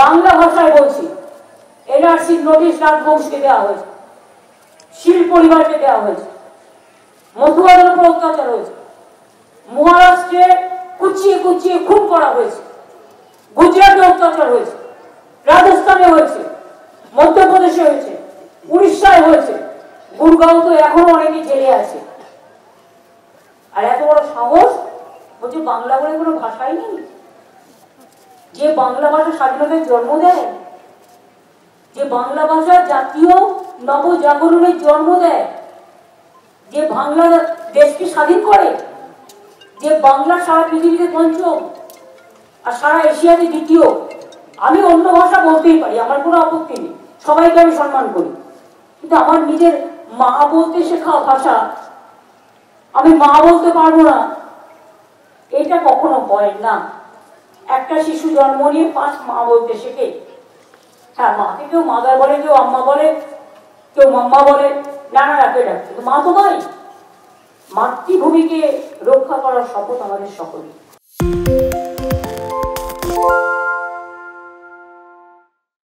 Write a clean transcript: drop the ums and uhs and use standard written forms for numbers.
বাংলা ভাষায় বলছি, এনআরসির নোটিশ রাজবংশকে দেওয়া হয়েছে, শীল পরিবারকে দেওয়া হয়েছে, মধুয়াদের উপর অত্যাচার হয়েছে, মহারাষ্ট্রে কুচিয়ে কুচিয়ে খুন করা হয়েছে, গুজরাটে অত্যাচার হয়েছে, রাজস্থানে হয়েছে, মধ্যপ্রদেশে হয়েছে, উড়িষ্যায় হয়েছে, গুরগাঁও তো এখনো অনেকে জেলে আছে। আর এত বড় সাহস বলছে বাংলা বলে কোনো ভাষাই নেই। যে বাংলা ভাষা স্বাধীনতার জন্ম দেয়, যে বাংলা ভাষা জাতীয় নবজাগরণের জন্ম দেয়, যে বাংলা দেশকে স্বাধীন করে, যে বাংলা সারা পৃথিবীতে পঞ্চম আর সারা এশিয়াতে দ্বিতীয়। আমি অন্য ভাষা বলতেই পারি, আমার কোনো আপত্তি নেই, সবাইকে আমি সম্মান করি, কিন্তু আমার নিজের মা বলতে শেখা ভাষা আমি মা বলতে পারবো না, এটা কখনো হয় না। একটা শিশু জন্ম নিয়ে 5 মা বলতে শেখে। হ্যাঁ, মাকে কেউ মাদার বলে, কেউ আম্মা বলে, কেউ মাম্মা বলে, নানা ডাকে ডাকে, মা তো ভাই। মাতৃভূমিকে রক্ষা করার শপথ আমাদের সকলের।